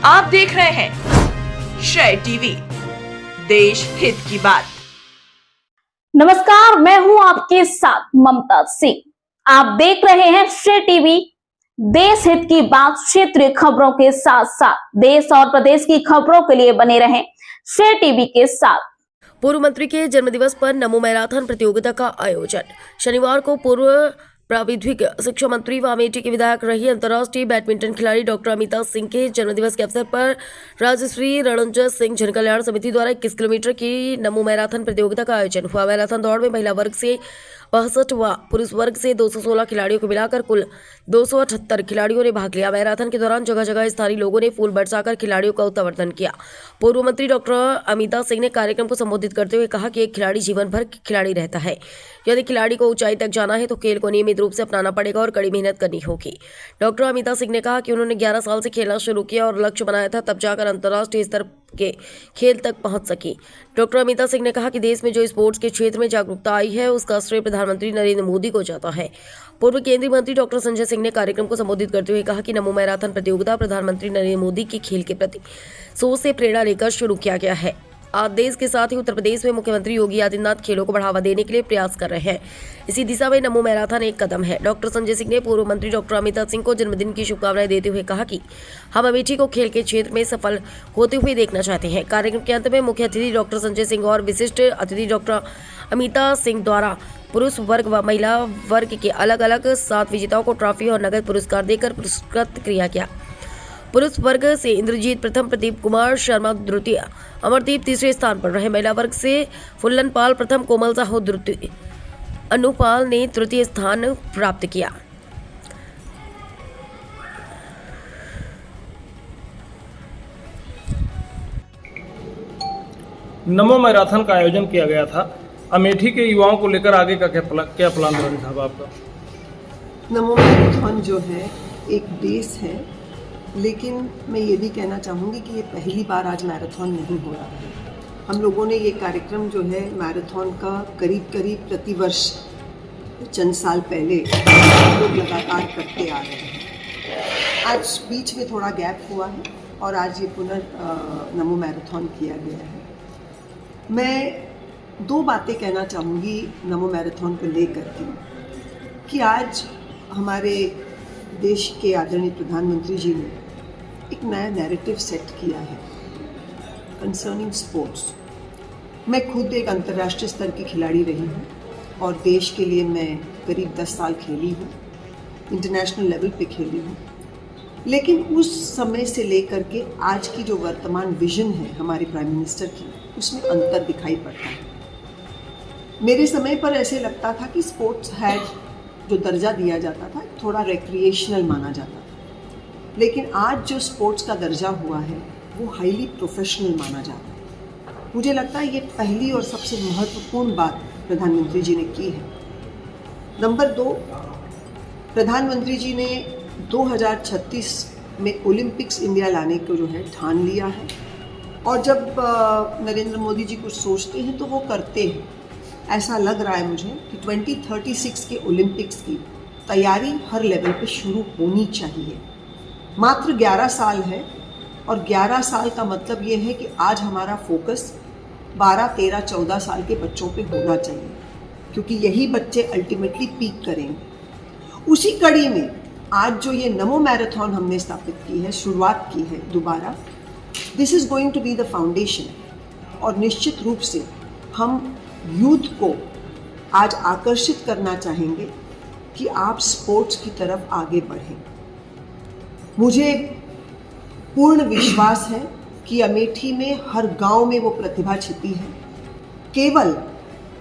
आप देख रहे हैं श्रेय टीवी, देश हित की बात। नमस्कार, मैं हूं आपके साथ ममता सिंह। आप देख रहे हैं श्रेय टीवी, देश हित की बात। क्षेत्रीय खबरों के साथ साथ देश और प्रदेश की खबरों के लिए बने रहें श्रेय टीवी के साथ। पूर्व मंत्री के जन्मदिवस पर नमो मैराथन प्रतियोगिता का आयोजन। शनिवार को पूर्व प्राविधिक शिक्षा मंत्री व अमेठी के विधायक रही अंतर्राष्ट्रीय बैडमिंटन खिलाड़ी डॉक्टर अमिता सिंह के जन्मदिवस के अवसर पर राजश्री रणंजय सिंह जन कल्याण समिति द्वारा 21 किलोमीटर की नमो मैराथन प्रतियोगिता का आयोजन हुआ। मैराथन दौड़ में महिला वर्ग से 62 व पुरुष वर्ग से 216 खिलाड़ियों को मिलाकर कुल 278 खिलाड़ियों ने भाग लिया। मैराथन के दौरान जगह जगह स्थानीय लोगों ने फूल बरसाकर खिलाड़ियों का उत्तवर्धन किया। पूर्व मंत्री डॉक्टर अमिता सिंह ने कार्यक्रम को संबोधित करते हुए कहा कि एक खिलाड़ी जीवन भर खिलाड़ी रहता है। यदि खिलाड़ी को ऊंचाई तक जाना है तो खेल को नियमित रूप से अपनाना पड़ेगा और कड़ी मेहनत करनी होगी। डॉक्टर अमिता सिंह ने कहा कि उन्होंने 11 साल से खेलना शुरू किया और लक्ष्य बनाया था, तब जाकर अंतर्राष्ट्रीय स्तर के खेल तक पहुंच सकी। डॉक्टर अमिता सिंह ने कहा कि देश में जो स्पोर्ट्स के क्षेत्र में जागरूकता आई है उसका श्रेय प्रधानमंत्री नरेंद्र मोदी को जाता है। पूर्व केंद्रीय मंत्री डॉक्टर संजय सिंह ने कार्यक्रम को संबोधित करते हुए कहा कि नमो मैराथन प्रतियोगिता प्रधानमंत्री नरेंद्र मोदी की खेल के प्रति सोच से प्रेरणा लेकर शुरू किया गया है। आज देश के साथ ही उत्तर प्रदेश में मुख्यमंत्री योगी आदित्यनाथ खेलों को बढ़ावा देने के लिए प्रयास कर रहे हैं। इसी दिशा में नमो मैराथन एक कदम है। डॉक्टर संजय सिंह ने पूर्व मंत्री डॉक्टर अमिता सिंह को जन्मदिन की शुभकामनाएं देते हुए कहा कि हम अमेठी को खेल के क्षेत्र में सफल होते हुए देखना चाहते हैं। कार्यक्रम के अंत में मुख्य अतिथि डॉक्टर संजय सिंह और विशिष्ट अतिथि डॉक्टर अमिता सिंह द्वारा पुरुष वर्ग व महिला वर्ग के अलग अलग 7 विजेताओं को ट्रॉफी और नगद पुरस्कार देकर पुरस्कृत किया गया। पुरुष वर्ग से इंद्रजीत प्रथम, प्रदीप कुमार शर्मा द्वितीय, अमरदीप तीसरे स्थान पर रहे। महिला वर्ग से फुल्लन पाल प्रथम, कोमल साहू द्वितीय, अनुपाल ने तृतीय स्थान प्राप्त किया। नमो मैराथन का आयोजन किया गया था। अमेठी के युवाओं को लेकर आगे का क्या प्लान रहा साहब आपका? नमो मैराथन जो है एक बेस है, लेकिन मैं ये भी कहना चाहूँगी कि ये पहली बार आज मैराथन नहीं हो रहा है। हम लोगों ने ये कार्यक्रम जो है मैराथन का करीब प्रतिवर्ष चंद साल पहले लोग लगातार करते आ रहे हैं। आज बीच में थोड़ा गैप हुआ है और आज ये नमो मैराथन किया गया है। मैं 2 बातें कहना चाहूँगी नमो मैराथन को लेकर के कि आज हमारे देश के आदरणीय प्रधानमंत्री जी ने एक नया नैरेटिव सेट किया है कंसर्निंग स्पोर्ट्स। मैं खुद एक अंतर्राष्ट्रीय स्तर की खिलाड़ी रही हूँ और देश के लिए मैं करीब 10 साल खेली हूँ, इंटरनेशनल लेवल पे खेली हूँ। लेकिन उस समय से लेकर के आज की जो वर्तमान विजन है हमारे प्राइम मिनिस्टर की, उसमें अंतर दिखाई पड़ता है। मेरे समय पर ऐसे लगता था कि स्पोर्ट्स हैड जो दर्जा दिया जाता था थोड़ा रिक्रिएशनल माना जाता था, लेकिन आज जो स्पोर्ट्स का दर्जा हुआ है वो हाईली प्रोफेशनल माना जाता है। मुझे लगता है ये पहली और सबसे महत्वपूर्ण बात प्रधानमंत्री जी ने की है। नंबर 2, प्रधानमंत्री जी ने 2036 में ओलंपिक्स इंडिया लाने को जो है ठान लिया है और जब नरेंद्र मोदी जी कुछ सोचते हैं तो वो करते हैं। ऐसा लग रहा है मुझे कि 2036 के ओलंपिक्स की तैयारी हर लेवल पे शुरू होनी चाहिए। मात्र 11 साल है और 11 साल का मतलब ये है कि आज हमारा फोकस 12, 13, 14 साल के बच्चों पे होना चाहिए, क्योंकि यही बच्चे अल्टीमेटली पीक करेंगे। उसी कड़ी में आज जो ये नमो मैराथन हमने स्थापित की है, शुरुआत की है दोबारा, this is going to be the foundation. और निश्चित रूप से हम यूथ को आज आकर्षित करना चाहेंगे कि आप स्पोर्ट्स की तरफ आगे बढ़ें। मुझे पूर्ण विश्वास है कि अमेठी में हर गांव में वो प्रतिभा छिपी है। केवल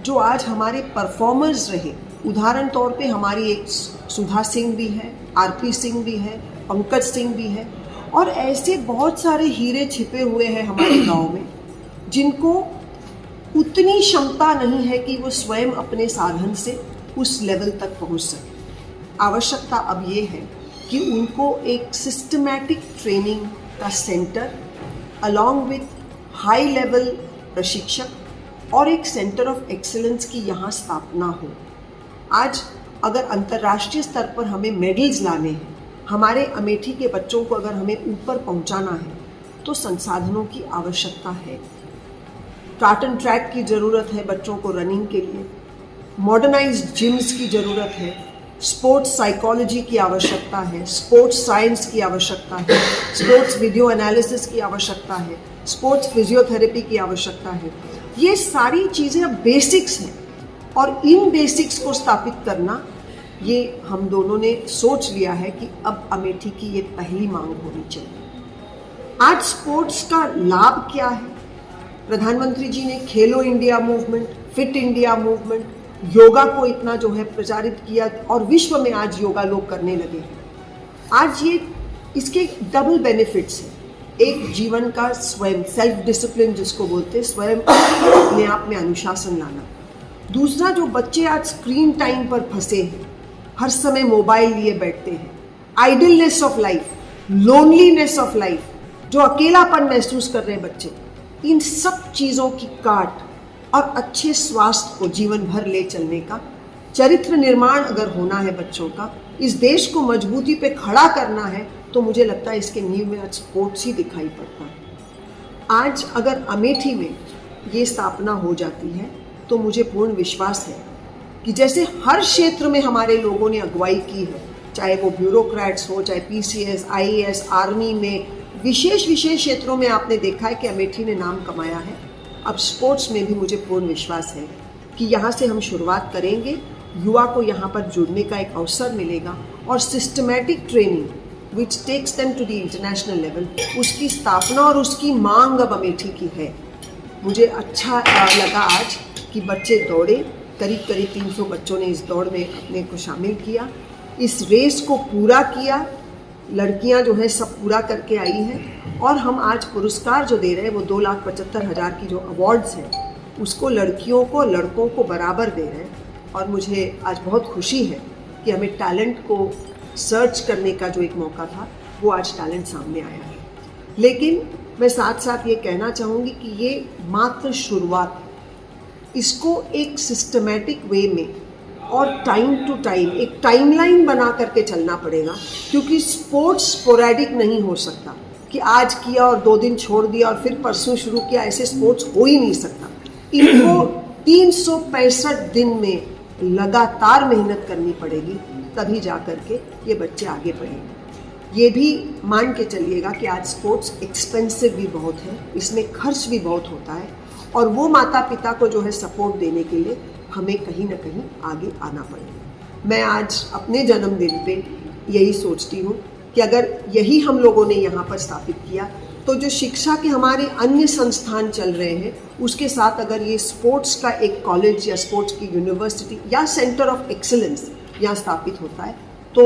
जो आज हमारे परफॉर्मर्स रहे, उदाहरण तौर पे हमारी एक सुधा सिंह भी है, आरपी सिंह भी है, पंकज सिंह भी है और ऐसे बहुत सारे हीरे छिपे हुए हैं हमारे गांव में, जिनको उतनी क्षमता नहीं है कि वो स्वयं अपने साधन से उस लेवल तक पहुंच सके। आवश्यकता अब ये है कि उनको एक सिस्टमैटिक ट्रेनिंग का centre along with high level प्रशिक्षक और एक सेंटर ऑफ एक्सीलेंस की यहाँ स्थापना हो। आज अगर अंतर्राष्ट्रीय स्तर पर हमें मेडल्स लाने हैं, हमारे अमेठी के बच्चों को अगर हमें ऊपर पहुँचाना है, तो संसाधनों की आवश्यकता है। ट्रैक एंड ट्रैक की ज़रूरत है बच्चों को रनिंग के लिए, मॉडर्नाइज्ड जिम्स की ज़रूरत है, स्पोर्ट्स साइकोलॉजी की आवश्यकता है, स्पोर्ट्स साइंस की आवश्यकता है, स्पोर्ट्स वीडियो एनालिसिस की आवश्यकता है, स्पोर्ट्स फिजियोथेरेपी की आवश्यकता है। ये सारी चीज़ें अब बेसिक्स हैं और इन बेसिक्स को स्थापित करना ये हम दोनों ने सोच लिया है कि अब अमेठी की ये पहली मांग होनी चाहिए। आज स्पोर्ट्स का लाभ क्या है? प्रधानमंत्री जी ने खेलो India movement, fit India movement, yoga को इतना जो है प्रचारित किया और विश्व में आज योगा लोग करने लगे हैं। आज ये इसके डबल बेनिफिट्स हैं। एक जीवन का स्वयं सेल्फ डिसिप्लिन जिसको बोलते हैं, स्वयं अपने आप में अनुशासन लाना। दूसरा, जो बच्चे आज स्क्रीन टाइम पर फंसे हैं, हर समय मोबाइल लिए बैठते हैं, idleness of life, loneliness of life, जो अकेलापन महसूस कर रहे हैं बच्चे, इन सब चीज़ों की काट और अच्छे स्वास्थ्य को जीवन भर ले चलने का चरित्र निर्माण अगर होना है बच्चों का, इस देश को मजबूती पे खड़ा करना है, तो मुझे लगता है इसके नींव में आज स्पोर्ट्स ही दिखाई पड़ता है। आज अगर अमेठी में ये स्थापना हो जाती है तो मुझे पूर्ण विश्वास है कि जैसे हर क्षेत्र में हमारे लोगों ने अगुवाई की है, चाहे वो ब्यूरोक्रेट्स हो, चाहे PCS, IAS, आर्मी में, विशेष क्षेत्रों में आपने देखा है कि अमेठी ने नाम कमाया है। अब स्पोर्ट्स में भी मुझे पूर्ण विश्वास है कि यहाँ से हम शुरुआत करेंगे, युवा को यहाँ पर जुड़ने का एक अवसर मिलेगा और systematic training which takes them to the international level, उसकी स्थापना और उसकी मांग अब अमेठी की है। मुझे अच्छा लगा आज कि बच्चे दौड़े, करीब 300 बच्चों ने इस दौड़ में अपने को शामिल किया, इस रेस को पूरा किया। लड़कियां जो है सब पूरा करके आई हैं और हम आज पुरस्कार जो दे रहे हैं वो 2,75,000 की जो अवार्ड्स हैं उसको लड़कियों को लड़कों को बराबर दे रहे हैं। और मुझे आज बहुत खुशी है कि हमें टैलेंट को सर्च करने का जो एक मौका था वो आज टैलेंट सामने आया है। लेकिन मैं साथ साथ ये कहना चाहूँगी कि ये मात्र शुरुआत है, इसको एक सिस्टमैटिक वे में और टाइम टू टाइम एक टाइमलाइन बना करके चलना पड़ेगा, क्योंककि स्पोर्ट्स स्पोरेडिक नहीं हो सकता कि आज किया और 2 दिन छोड़ दिया और फिर परसों शुरू किया, ऐसे स्पोर्ट्स हो ही नहीं सकता। इनको 365 दिन में लगातार मेहनत करनी पड़ेगी, तभी जा कर के ये बच्चे आगे बढ़ेंगे। ये भी मान के चलिएगा कि आज स्पोर्ट्स एक्सपेंसिव भी बहुत है, इसमें खर्च भी बहुत होता है और वो माता पिता को जो है सपोर्ट देने के लिए हमें कहीं ना कहीं आगे आना पड़ेगा। मैं आज अपने जन्मदिन पे यही सोचती हूँ कि अगर यही हम लोगों ने यहाँ पर स्थापित किया तो जो शिक्षा के हमारे अन्य संस्थान चल रहे हैं उसके साथ अगर ये स्पोर्ट्स का एक कॉलेज या स्पोर्ट्स की यूनिवर्सिटी या सेंटर ऑफ एक्सीलेंस यहाँ स्थापित होता है, तो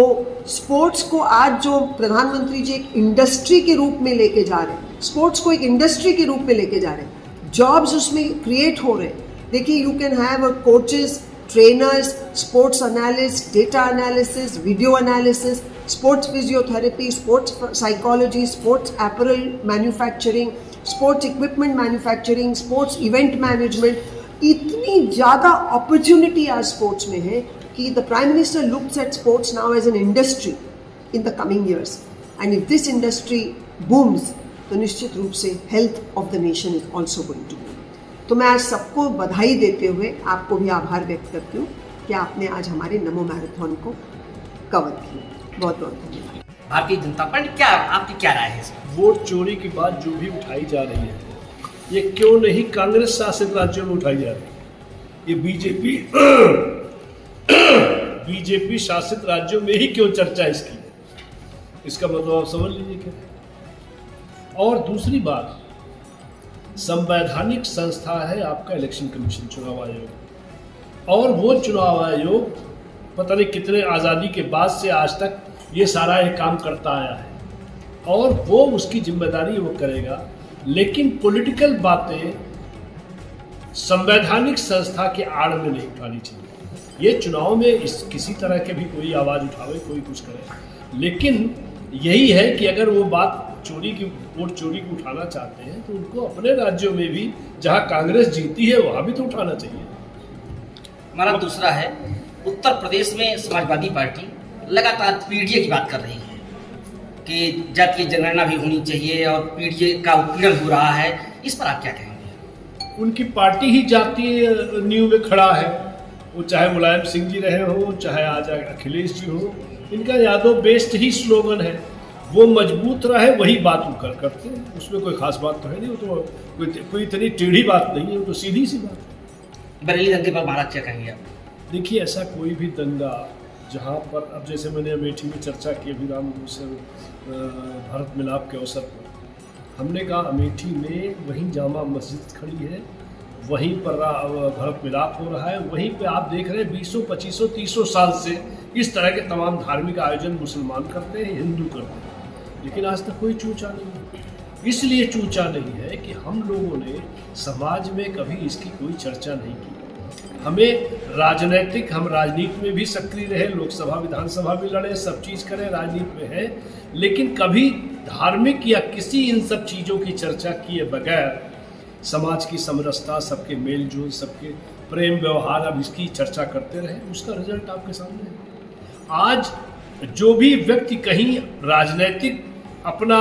स्पोर्ट्स को आज जो प्रधानमंत्री जी एक इंडस्ट्री के रूप में लेके जा रहे हैं, स्पोर्ट्स को एक इंडस्ट्री के रूप में लेके जा रहे हैं, जॉब्स उसमें क्रिएट हो रहे हैं। देखिए, you can have coaches, trainers, sports analyst, data analysis, video analysis, sports physiotherapy, sports psychology, sports apparel manufacturing, sports equipment manufacturing, sports event management. इतनी ज़्यादा अपॉर्चुनिटी आज स्पोर्ट्स में है कि the prime minister looks at sports now as an industry in the coming years, and if this industry booms तो निश्चित रूप से health of the nation is also going to boom. तो मैं आज सबको बधाई देते हुए आपको भी आभार व्यक्त करती हूँ कि आपने आज हमारे नमो मैराथन को कवर किया। बहुत बहुत धन्यवाद। भारतीय जनता पार्टी क्या आपकी क्या राय है इसमें? वोट चोरी की बात जो भी उठाई जा रही है, ये क्यों नहीं कांग्रेस शासित राज्यों में उठाई जा रही है? ये बीजेपी शासित राज्यों में ही क्यों चर्चा इसकी? इसका मतलब आप समझ लीजिए क्या। और दूसरी बात, संवैधानिक संस्था है आपका इलेक्शन कमीशन, चुनाव आयोग, और वो चुनाव आयोग पता नहीं कितने आज़ादी के बाद से आज तक ये सारा ये काम करता आया है और वो उसकी जिम्मेदारी वो करेगा। लेकिन पॉलिटिकल बातें संवैधानिक संस्था के आड़ में नहीं उठानी चाहिए। ये चुनाव में किसी तरह के भी कोई आवाज़ उठावे, कोई कुछ करे, लेकिन यही है कि अगर वो बात चोरी की, वोट चोरी को उठाना चाहते हैं तो उनको अपने राज्यों में भी जहां कांग्रेस जीती है वहां भी तो उठाना चाहिए। हमारा दूसरा है, उत्तर प्रदेश में समाजवादी पार्टी लगातार पीडीए की बात कर रही है, कि जातीय जनगणना भी होनी चाहिए और पीढ़ी का उत्पीड़न हो रहा है, इस पर आप क्या कहेंगे? उनकी पार्टी ही जातीय नींव में खड़ा है, वो चाहे मुलायम सिंह जी रहे हो, चाहे आज अखिलेश जी हो, इनका यादव बेस्ड ही स्लोगन है। वो मजबूत रहे वही बात वो करते हैं, उसमें कोई खास बात तो है नहीं, वो तो कोई इतनी टेढ़ी बात नहीं है, वो तो सीधी सी बात है। बरेली दंगे पर महाराज क्या कहेंगे आप? देखिए, ऐसा कोई भी दंगा जहाँ पर, अब जैसे मैंने अमेठी में चर्चा की अभी राम से भारत मिलाप के अवसर पर, हमने कहा अमेठी में वहीं जामा मस्जिद खड़ी है, वहीं पर भारत मिलाप हो रहा है, वहीं पे आप देख रहे हैं 20, 25, 30 साल से इस तरह के तमाम धार्मिक आयोजन मुसलमान करते हैं, हिंदू करते हैं, लेकिन आज तक कोई चूचा नहीं है। इसलिए चूचा नहीं है कि हम लोगों ने समाज में कभी इसकी कोई चर्चा नहीं की। हम राजनीति में भी सक्रिय रहे, लोकसभा विधानसभा भी लड़े, सब चीज़ करें, राजनीति में है, लेकिन कभी धार्मिक या किसी इन सब चीज़ों की चर्चा किए बगैर समाज की समरसता, सबके मेल जोल, सबके प्रेम व्यवहार, अब इसकी चर्चा करते रहे, उसका रिजल्ट आपके सामने है। आज जो भी व्यक्ति कहीं राजनीतिक अपना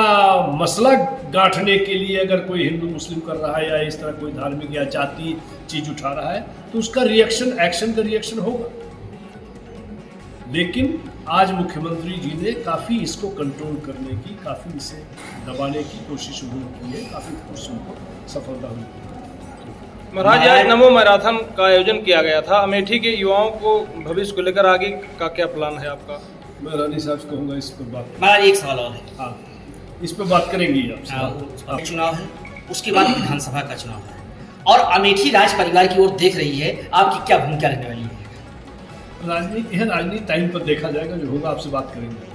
मसला गांठने के लिए अगर कोई हिंदू मुस्लिम कर रहा है या इस तरह कोई धार्मिक या जाति चीज उठा रहा है, तो उसका रिएक्शन, एक्शन का रिएक्शन होगा। लेकिन आज मुख्यमंत्री जी ने काफ़ी इसको कंट्रोल करने की, काफ़ी इसे दबाने की कोशिश उन्होंने की है, काफ़ी उसको सफलता हुई है। महाराज, आज नमो मैराथन का आयोजन किया गया था, अमेठी के युवाओं को भविष्य को लेकर आगे का क्या प्लान है आपका? मैं रानी साहब से कहूँगा इस पर बात। महाराज, एक सवाल और है। हाँ, इस पर बात करेंगे आपसे। चुनाव है, उसके बाद विधानसभा का चुनाव है, और अमेठी राज परिवार की ओर देख रही है, आपकी क्या भूमिका रहने वाली है? राजनीति है, राजनीति टाइम पर देखा जाएगा, जो होगा आपसे बात करेंगे।